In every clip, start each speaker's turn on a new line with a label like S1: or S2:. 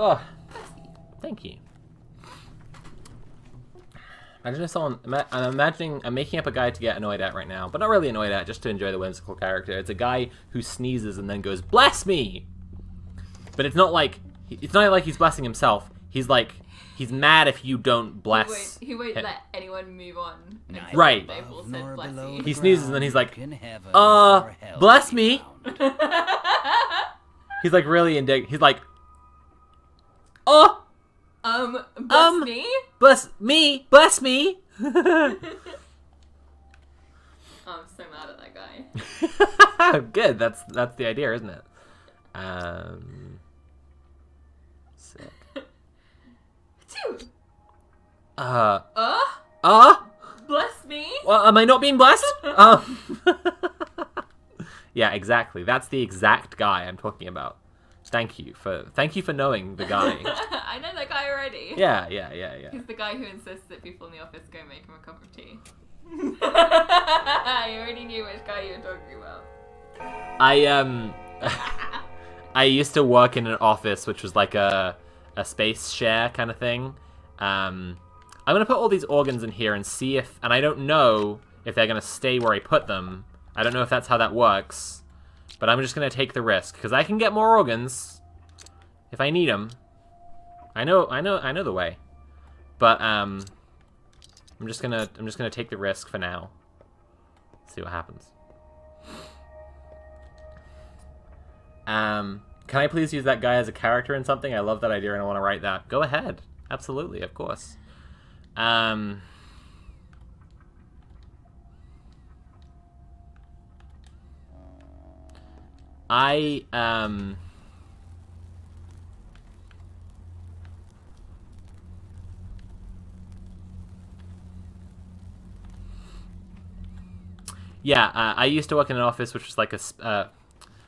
S1: Oh, thank you. Imagine if someone... I'm making up a guy to get annoyed at right now, but not really annoyed at, just to enjoy the whimsical character. It's a guy who sneezes and then goes, "Bless me!" But it's not like he's blessing himself. He's like, he's mad if you don't bless
S2: He won't let anyone move on.
S1: Right.
S2: They've all said bless you.
S1: He sneezes and then he's like, bless me! He's like really indignant. He's like,
S2: bless me?
S1: Bless me! Bless me!
S2: Oh, I'm so mad at that guy.
S1: Good, that's the idea, isn't it? Sick.
S2: Two. Bless me?
S1: Well, am I not being blessed? Yeah, exactly. That's the exact guy I'm talking about. Thank you for knowing the guy.
S2: I know that guy already.
S1: Yeah.
S2: He's the guy who insists that people in the office go make him a cup of tea. I already knew which guy you were talking about.
S1: I used to work in an office which was like a space share kind of thing. I'm gonna put all these organs in here and see if, and I don't know if they're gonna stay where I put them. I don't know if that's how that works, but I'm just gonna take the risk because I can get more organs if I need them. I know the way, but I'm just gonna take the risk for now. See what happens. Can I please use that guy as a character in something? I love that idea and I want to write that. Go ahead. Absolutely, of course. Yeah, I used to work in an office which was like a,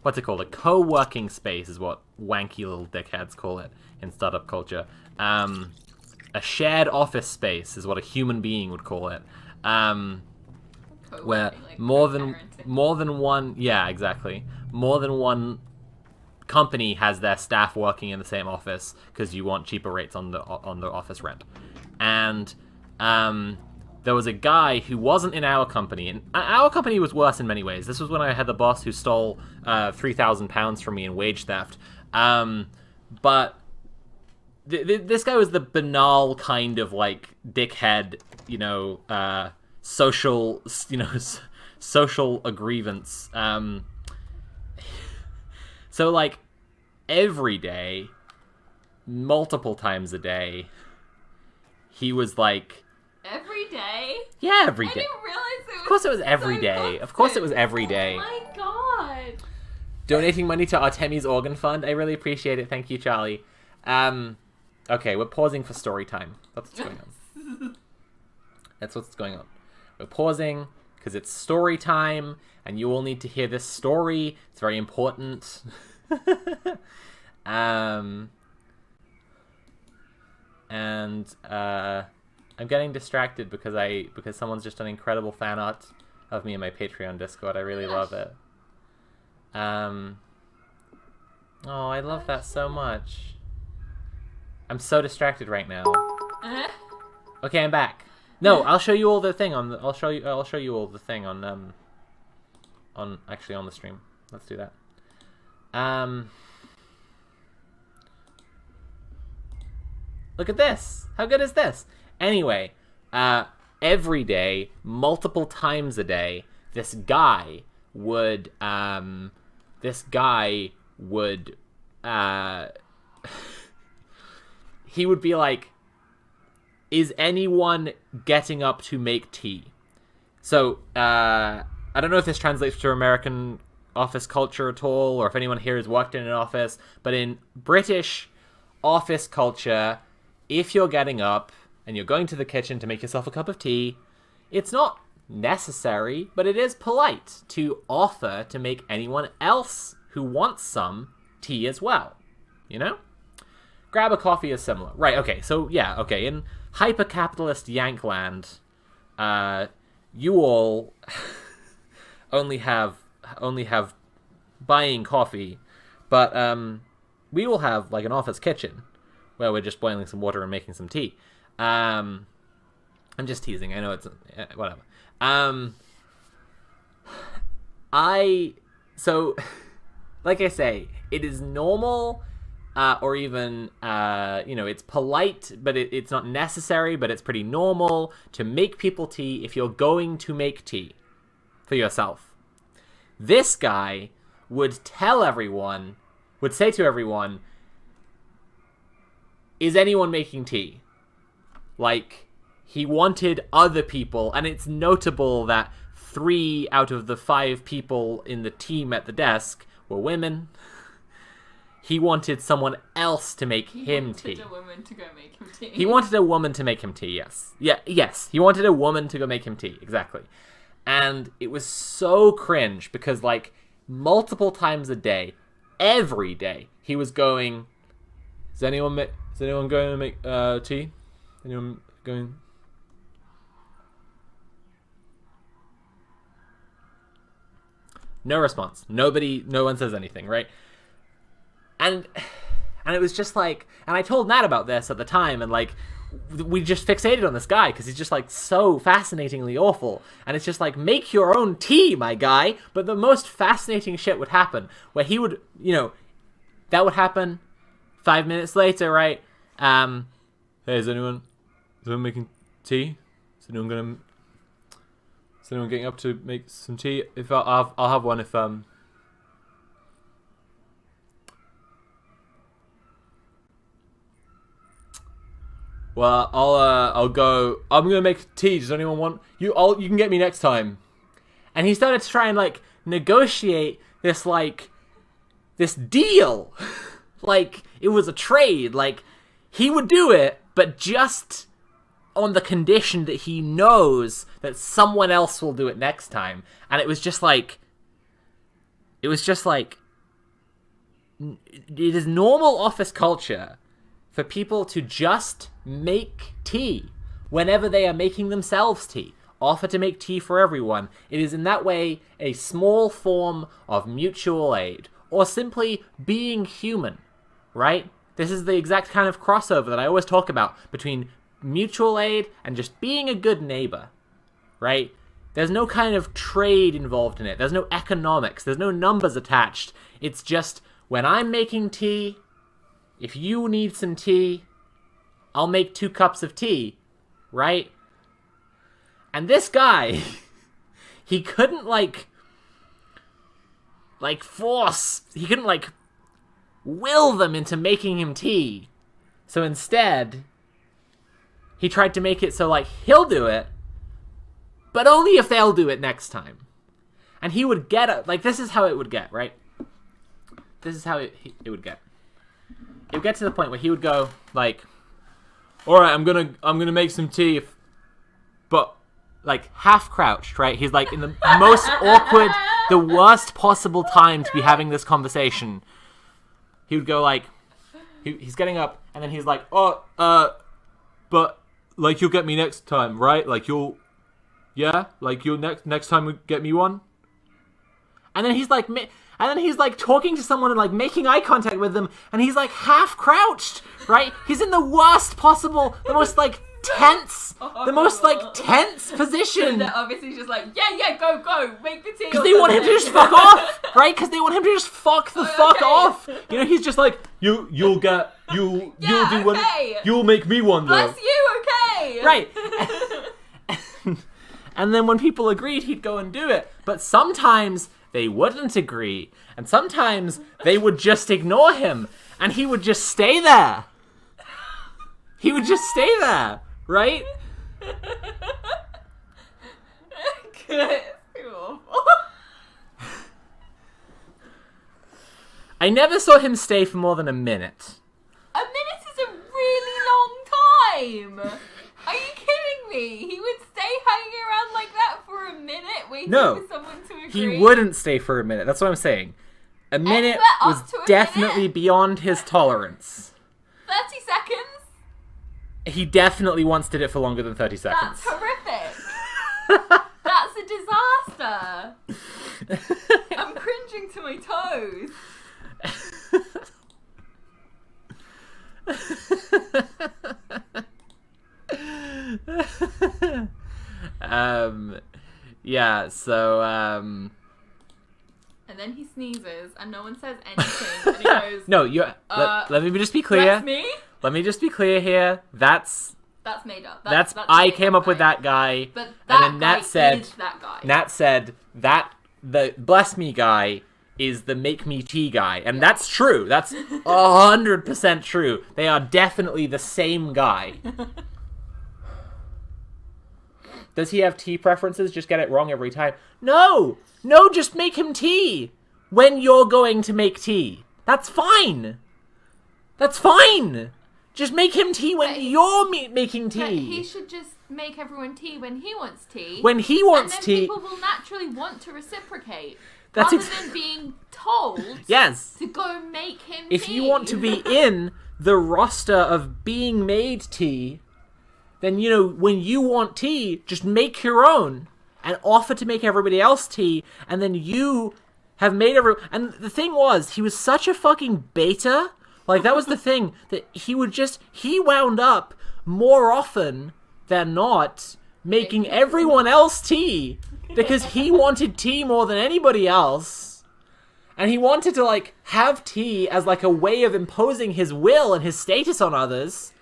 S1: what's it called? A co-working space is what wanky little dickheads call it in startup culture. A shared office space is what a human being would call it. Where
S2: like
S1: more than one, yeah, exactly. More than one company has their staff working in the same office because you want cheaper rates on the office rent. And there was a guy who wasn't in our company, and our company was worse in many ways. This was when I had the boss who stole £3,000 from me in wage theft. But this guy was the banal kind of like dickhead, social, social aggrievance. So like every day, multiple times a day, he was like.
S2: Every day?
S1: Yeah, every day.
S2: I didn't realize it was.
S1: Of course it was every
S2: so
S1: day.
S2: constant.
S1: Of course it was every day.
S2: Oh my god.
S1: Donating money to Artemi's organ fund. I really appreciate it. Thank you, Charlie. Okay, we're pausing for story time. That's what's going on. That's what's going on. We're pausing because it's story time, and you all need to hear this story. It's very important. I'm getting distracted because someone's just done incredible fan art of me in my Patreon Discord. I really love it. Oh, I love that so much. I'm so distracted right now. Okay, I'm back. No, I'll show you all the thing on the. I'll show you all the thing on the stream. Let's do that. Look at this. How good is this? Anyway, every day, multiple times a day, this guy would he would be like, is anyone getting up to make tea? So, I don't know if this translates to American office culture at all, or if anyone here has worked in an office, but in British office culture, if you're getting up and you're going to the kitchen to make yourself a cup of tea, it's not necessary, but it is polite to offer to make anyone else who wants some tea as well. You know? Grab a coffee is similar. Right, okay, so yeah, okay, in hyper-capitalist Yankland, you all only have buying coffee, but we will have like an office kitchen where we're just boiling some water and making some tea. I'm just teasing. I know it's whatever. So, like I say, it is normal, or even, it's polite, but it's not necessary, but it's pretty normal to make people tea if you're going to make tea for yourself. This guy would say to everyone, is anyone making tea? Like, he wanted other people, and it's notable that 3 out of the 5 people in the team at the desk were women. He wanted someone else to make him tea.
S2: He wanted a woman to go make him tea.
S1: He wanted a woman to make him tea, yes. Yes, he wanted a woman to go make him tea, exactly. And it was so cringe because, like, multiple times a day, every day, he was going, is anyone going to make tea? Anyone going? No response. No one says anything, right? And it was just like, and I told Nat about this at the time, and like, we just fixated on this guy because he's just like so fascinatingly awful. And it's just like, make your own tea, my guy. But the most fascinating shit would happen where he would, that would happen 5 minutes later, right? Hey, is anyone making tea? Is anyone getting up to make some tea? If I'll have one if Well, I'll go. I'm gonna make tea. Does anyone want you? You can get me next time. And he started to try and like negotiate this deal, like it was a trade. Like he would do it, but just on the condition that he knows that someone else will do it next time. And it was just like, it is normal office culture for people to just make tea whenever they are making themselves tea. Offer to make tea for everyone. It is in that way a small form of mutual aid, or simply being human, right? This is the exact kind of crossover that I always talk about between mutual aid and just being a good neighbor, right? There's no kind of trade involved in it. There's no economics. There's no numbers attached. It's just, when I'm making tea, if you need some tea, I'll make 2 cups of tea, right? And this guy, he couldn't he couldn't will them into making him tea. So instead, he tried to make it so he'll do it, but only if they'll do it next time. And he would get this is how it would get, right? This is how it would get. It would get to the point where he would go all right, I'm gonna make some tea, but half crouched, right? He's in the most awkward, the worst possible time to be having this conversation. He would go he's getting up, and then he's but you'll get me next time, right? You'll next time we get me one. And then he's talking to someone and making eye contact with them, and he's half crouched, right? He's in the worst possible, the most tense position.
S2: They're obviously just yeah, go, make the tea.
S1: Because they want him to just fuck off, right? Because they want him to just fuck off. He's just you'll do one.
S2: Okay.
S1: You'll make me one though.
S2: Bless you, okay.
S1: Right. And then when people agreed, he'd go and do it. But sometimes they wouldn't agree. And sometimes they would just ignore him. And he would just stay there. He would just stay there, right?
S2: It's too awful.
S1: I never saw him stay for more than a minute.
S2: A minute is a really long time. Are you kidding me? He would stay hanging around like that for a minute, waiting for someone to agree?
S1: He wouldn't stay for a minute. That's what I'm saying. A minute was definitely beyond his tolerance.
S2: 30 seconds?
S1: He definitely once did it for longer than 30 seconds.
S2: That's horrific. That's a disaster. I'm cringing to my toes.
S1: Yeah, so,
S2: And then he sneezes, and no one says anything, and he goes...
S1: No, let me just be clear.
S2: That's me?
S1: Let me just be clear here. That's
S2: made up.
S1: That's I came up with that guy.
S2: But that
S1: and then Nat
S2: guy
S1: said,
S2: is that guy.
S1: Nat said that the bless me guy is the make me tea guy. And that's true. That's 100% true. They are definitely the same guy. Does he have tea preferences? Just get it wrong every time? No! No, just make him tea when you're going to make tea. That's fine. That's fine. Just make him tea when you're making tea.
S2: But he should just make everyone tea when he wants tea.
S1: When he wants
S2: and then
S1: tea.
S2: people will naturally want to reciprocate.
S1: That's
S2: rather than being told
S1: yes.
S2: to go make him
S1: if
S2: tea.
S1: you want to be in the roster of being made tea, then, you know, when you want tea, just make your own and offer to make everybody else tea, and then you have made everyone... And the thing was, he was such a fucking beta. Like, that was the thing, that he wound up more often than not making everyone else tea, because he wanted tea more than anybody else, and he wanted to, like, have tea as, like, a way of imposing his will and his status on others,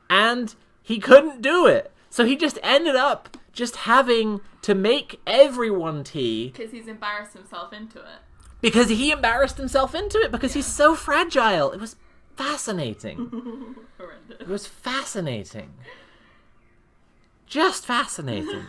S1: and he couldn't do it. So he just ended up just having to make everyone tea.
S2: Because he's embarrassed himself into it.
S1: Because he embarrassed himself into it, because he's so fragile. It was fascinating. It was fascinating. Just fascinating.